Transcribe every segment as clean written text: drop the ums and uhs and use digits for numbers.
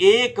$1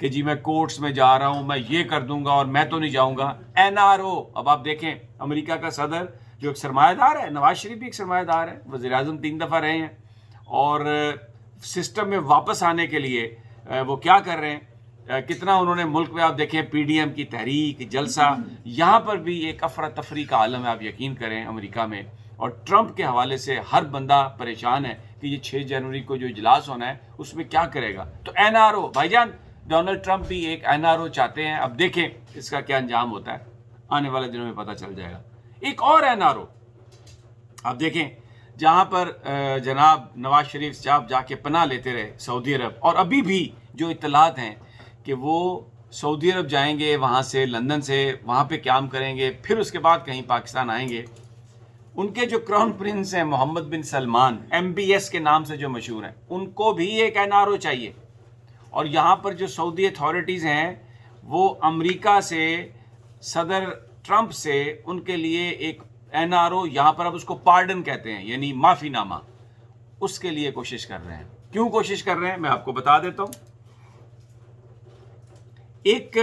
کہ جی میں کورٹس میں جا رہا ہوں, میں یہ کر دوں گا اور میں تو نہیں جاؤں گا. NRO, اب آپ دیکھیں امریکہ کا صدر جو ایک سرمایہ دار ہے, نواز شریف بھی ایک سرمایہ دار ہے, وزیر اعظم 3 دفعہ رہے ہیں, اور سسٹم میں واپس آنے کے لیے وہ کیا کر رہے ہیں, کتنا انہوں نے ملک میں, آپ دیکھیں PDM کی تحریک, جلسہ, یہاں پر بھی ایک افراتفری کا عالم ہے, آپ یقین کریں امریکہ میں. اور ٹرمپ کے حوالے سے ہر بندہ پریشان ہے کہ یہ 6 جنوری کو جو اجلاس ہونا ہے اس میں کیا کرے گا. تو NRO, بھائی جان ڈونلڈ ٹرمپ بھی ایک NRO چاہتے ہیں. اب دیکھیں اس کا کیا انجام ہوتا ہے, آنے والے دنوں میں پتہ چل جائے گا. ایک اور NRO آپ دیکھیں جہاں پر جناب نواز شریف صاحب جا کے پناہ لیتے رہے سعودی عرب, اور ابھی بھی جو اطلاعات ہیں کہ وہ سعودی عرب جائیں گے, وہاں سے لندن سے وہاں پہ قیام کریں گے, پھر اس کے بعد کہیں پاکستان آئیں گے. ان کے جو کراؤن پرنس ہیں محمد بن سلمان, MBS کے نام سے جو مشہور ہیں, ان کو بھی ایک NRO چاہیے. اور یہاں پر جو سعودی اتھارٹیز ہیں وہ امریکہ سے, صدر ٹرمپ سے, ان کے لیے ایک NRO, یہاں پر اب اس کو پارڈن کہتے ہیں, یعنی معافی نامہ, اس کے لیے کوشش کر رہے ہیں. کیوں کوشش کر رہے ہیں میں آپ کو بتا دیتا ہوں. ایک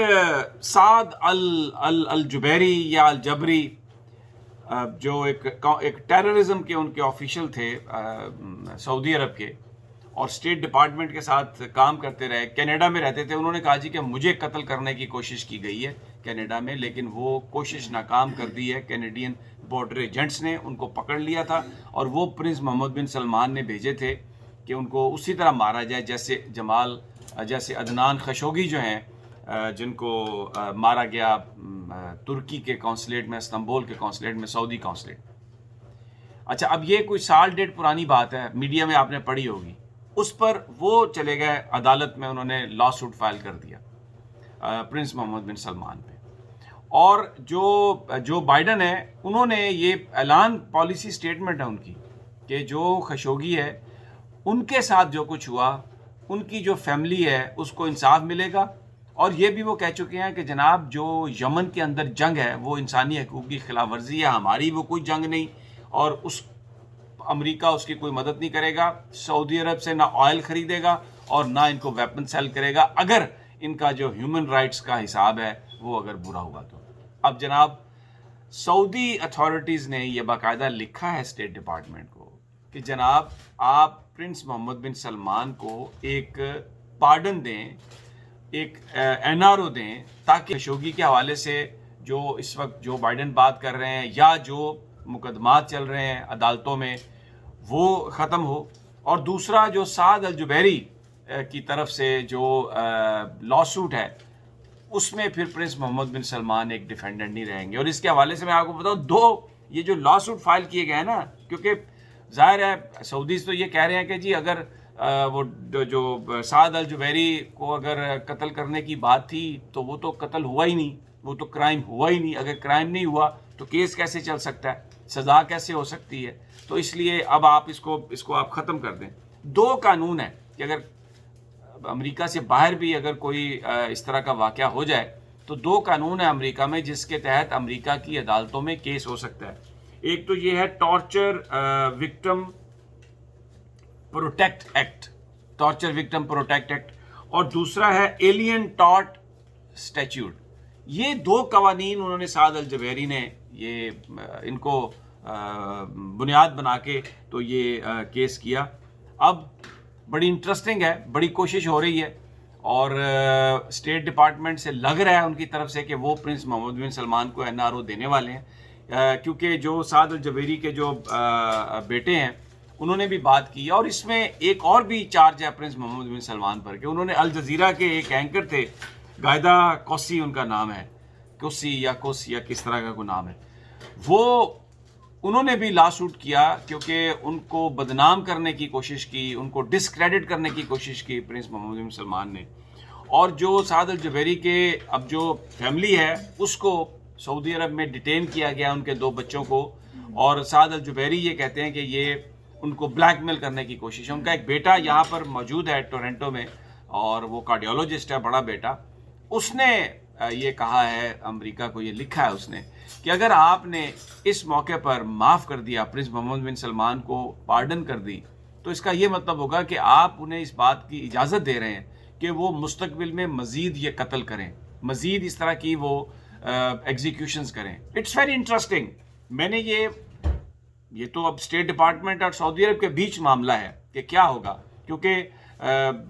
سعد الجبیری یا الجبری, جو ایک ٹیررزم کے ان کے آفیشل تھے سعودی عرب کے, اور اسٹیٹ ڈپارٹمنٹ کے ساتھ کام کرتے رہے, کینیڈا میں رہتے تھے. انہوں نے کہا جی کہ مجھے قتل کرنے کی کوشش کی گئی ہے کینیڈا میں, لیکن وہ کوشش ناکام کر دی ہے. کینیڈین بارڈر ایجنٹس نے ان کو پکڑ لیا تھا, اور وہ پرنس محمد بن سلمان نے بھیجے تھے کہ ان کو اسی طرح مارا جائے جیسے عدنان خشوگی جو ہیں, جن کو مارا گیا ترکی کے قونصلیٹ میں, استنبول کے قونصلیٹ میں, سعودی قونصلیٹ. اچھا, اب یہ کوئی سال ڈیڑھ پرانی بات ہے, میڈیا میں آپ نے پڑھی ہوگی. اس پر وہ چلے گئے عدالت میں, انہوں نے لا سوٹ فائل کر دیا پرنس محمد بن سلمان پہ. اور جو بائیڈن ہے, انہوں نے یہ اعلان, پالیسی سٹیٹمنٹ ہے ان کی, کہ جو خشوگی ہے ان کے ساتھ جو کچھ ہوا, ان کی جو فیملی ہے اس کو انصاف ملے گا. اور یہ بھی وہ کہہ چکے ہیں کہ جناب جو یمن کے اندر جنگ ہے وہ انسانی حقوق کی خلاف ورزی ہے, ہماری وہ کوئی جنگ نہیں, اور امریکہ اس کی کوئی مدد نہیں کرے گا. سعودی عرب سے نہ آئل خریدے گا اور نہ ان کو ویپن سیل کرے گا, اگر ان کا جو ہیومن رائٹس کا حساب ہے وہ اگر برا ہوا تو. اب جناب سعودی اتھارٹیز نے یہ باقاعدہ لکھا ہے اسٹیٹ ڈپارٹمنٹ کو کہ جناب آپ پرنس محمد بن سلمان کو ایک پارڈن دیں, ایک NRO دیں, تاکہ خشوگی کے حوالے سے جو اس وقت جو بائیڈن بات کر رہے ہیں یا جو مقدمات چل رہے ہیں عدالتوں میں وہ ختم ہو. اور دوسرا جو سعد الجبیری کی طرف سے جو لا سوٹ ہے, اس میں پھر پرنس محمد بن سلمان ایک ڈیفینڈنٹ نہیں رہیں گے. اور اس کے حوالے سے میں آپ کو بتاؤں, یہ جو لا سوٹ فائل کیے گئے ہیں نا, کیونکہ ظاہر ہے سعودیز تو یہ کہہ رہے ہیں کہ جی اگر وہ جو سعد الجبیری کو اگر قتل کرنے کی بات تھی تو وہ تو قتل ہوا ہی نہیں, وہ تو کرائم ہوا ہی نہیں. اگر کرائم نہیں ہوا تو کیس کیسے چل سکتا ہے, سزا کیسے ہو سکتی ہے؟ تو اس لیے اب آپ اس کو آپ ختم کر دیں. 2 قانون ہیں کہ اگر امریکہ سے باہر بھی اگر کوئی اس طرح کا واقعہ ہو جائے تو 2 قانون ہیں امریکہ میں جس کے تحت امریکہ کی عدالتوں میں کیس ہو سکتا ہے. ایک تو یہ ہے ٹارچر وکٹم پروٹیکٹ ایکٹ, اور دوسرا ہے ایلین ٹارٹ اسٹیچیوٹ. یہ 2 قوانین انہوں نے سعد الجبیری نے یہ ان کو بنیاد بنا کے تو یہ کیس کیا. اب بڑی انٹرسٹنگ ہے, بڑی کوشش ہو رہی ہے, اور اسٹیٹ ڈپارٹمنٹ سے لگ رہا ہے ان کی طرف سے کہ وہ پرنس محمد بن سلمان کو NRO دینے والے ہیں, کیونکہ جو سعد الجبیری کے جو بیٹے ہیں انہوں نے بھی بات کی ہے. اور اس میں ایک اور بھی چارج ہے پرنس محمد بن سلمان پر کہ انہوں نے الجزیرہ کے ایک اینکر تھے, غائدہ کوسی ان کا نام ہے, کوسی یا کس طرح کا کوئی نام ہے, وہ انہوں نے بھی لا سوٹ کیا کیونکہ ان کو بدنام کرنے کی کوشش کی, ان کو ڈسکریڈٹ کرنے کی کوشش کی پرنس محمد بن سلمان نے. اور جو سعد الجبیری کے اب جو فیملی ہے اس کو سعودی عرب میں ڈیٹین کیا گیا, ان کے 2 بچوں کو, اور سعد الجبیری یہ کہتے ہیں کہ یہ ان کو بلیک میل کرنے کی کوشش ہے. ان کا ایک بیٹا یہاں پر موجود ہے ٹورنٹو میں, اور وہ کارڈیولوجسٹ ہے, بڑا بیٹا. اس نے یہ کہا ہے امریکہ کو, یہ لکھا ہے اس نے کہ اگر آپ نے اس موقع پر معاف کر دیا, پرنس محمد بن سلمان کو پارڈن کر دی, تو اس کا یہ مطلب ہوگا کہ آپ انہیں اس بات کی اجازت دے رہے ہیں کہ وہ مستقبل میں مزید یہ قتل کریں، مزید اس طرح کی وہ ایگزیکیوشنز کریں. It's very interesting. میں نے یہ تو اب اسٹیٹ ڈپارٹمنٹ اور سعودی عرب کے بیچ معاملہ ہے کہ کیا ہوگا، کیونکہ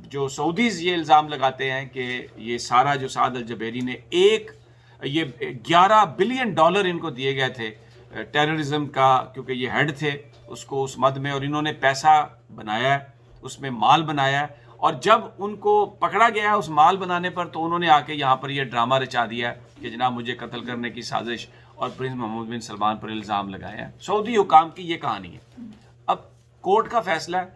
جو سعودیز یہ الزام لگاتے ہیں کہ یہ سارا جو سعد الجبیری نے یہ $11 بلین ان کو دیے گئے تھے ٹیررزم کا، کیونکہ یہ ہیڈ تھے اس کو اس مد میں، اور انہوں نے پیسہ بنایا ہے، اس میں مال بنایا ہے، اور جب ان کو پکڑا گیا اس مال بنانے پر تو انہوں نے آ کے یہاں پر یہ ڈرامہ رچا دیا ہے کہ جناب مجھے قتل کرنے کی سازش اور پرنس محمد بن سلمان پر الزام لگایا ہے. سعودی حکام کی یہ کہانی ہے. اب کورٹ کا فیصلہ ہے،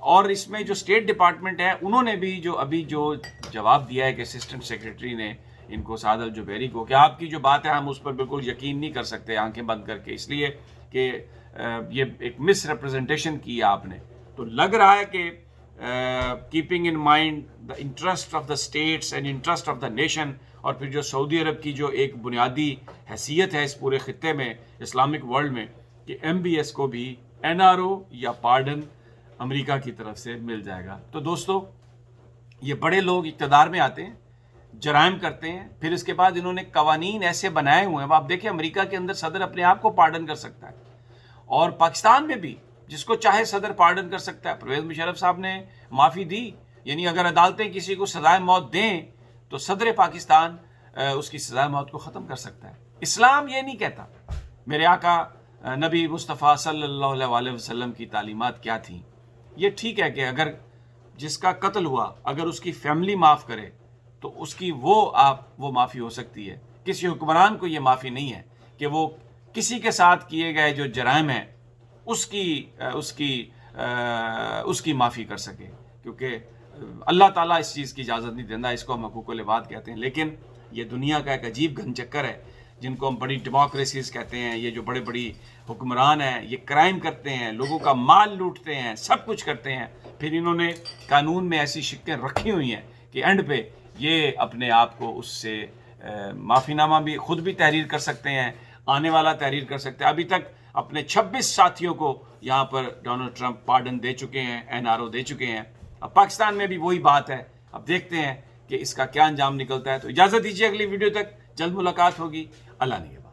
اور اس میں جو اسٹیٹ ڈپارٹمنٹ ہے انہوں نے بھی ابھی جو جواب دیا ہے کہ اسسٹنٹ سیکریٹری نے ان کو سعد الجبیری کو کہ آپ کی جو بات ہے ہم اس پر بالکل یقین نہیں کر سکتے آنکھیں بند کر کے، اس لیے کہ یہ ایک مس ریپرزنٹیشن کی آپ نے. تو لگ رہا ہے کہ keeping in mind the interest of the states and interest of the nation, اور پھر جو سعودی عرب کی جو ایک بنیادی حیثیت ہے اس پورے خطے میں، اسلامک ورلڈ میں، کہ ایم بی ایس کو بھی NRO یا پارڈن امریکہ کی طرف سے مل جائے گا. تو دوستو، یہ بڑے لوگ اقتدار میں آتے ہیں، جرائم کرتے ہیں، پھر اس کے بعد انہوں نے قوانین ایسے بنائے ہوئے ہیں. آپ دیکھیں امریکہ کے اندر صدر اپنے آپ کو پارڈن کر سکتا ہے، اور پاکستان میں بھی جس کو چاہے صدر پارڈن کر سکتا ہے. پرویز مشرف صاحب نے معافی دی، یعنی اگر عدالتیں کسی کو سزائے موت دیں تو صدر پاکستان اس کی سزائے موت کو ختم کر سکتا ہے. اسلام یہ نہیں کہتا. میرے آقا نبی مصطفیٰ صلی اللہ علیہ وسلم کی تعلیمات کیا تھیں؟ یہ ٹھیک ہے کہ اگر جس کا قتل ہوا اگر اس کی فیملی معاف کرے تو اس کی وہ معافی ہو سکتی ہے. کسی حکمران کو یہ معافی نہیں ہے کہ وہ کسی کے ساتھ کیے گئے جو جرائم ہیں اس کی معافی کر سکے، کیونکہ اللہ تعالیٰ اس چیز کی اجازت نہیں دیتا. اس کو ہم حقوق العباد کہتے ہیں. لیکن یہ دنیا کا ایک عجیب گھن چکر ہے جن کو ہم بڑی ڈیموکریسیز کہتے ہیں. یہ جو بڑی حکمران ہیں یہ کرائم کرتے ہیں، لوگوں کا مال لوٹتے ہیں، سب کچھ کرتے ہیں، پھر انہوں نے قانون میں ایسی شکیں رکھی ہوئی ہیں کہ اینڈ پہ یہ اپنے آپ کو اس سے معافی نامہ بھی خود بھی تحریر کر سکتے ہیں، آنے والا تحریر کر سکتے ہیں. ابھی تک اپنے 26 ساتھیوں کو یہاں پر ڈونلڈ ٹرمپ پارڈن دے چکے ہیں، NRO دے چکے ہیں. اب پاکستان میں بھی وہی بات ہے. اب دیکھتے ہیں کہ اس کا کیا انجام نکلتا ہے. تو اجازت دیجیے، اگلی ویڈیو تک جلد ملاقات ہوگی. اللہ نگہبان.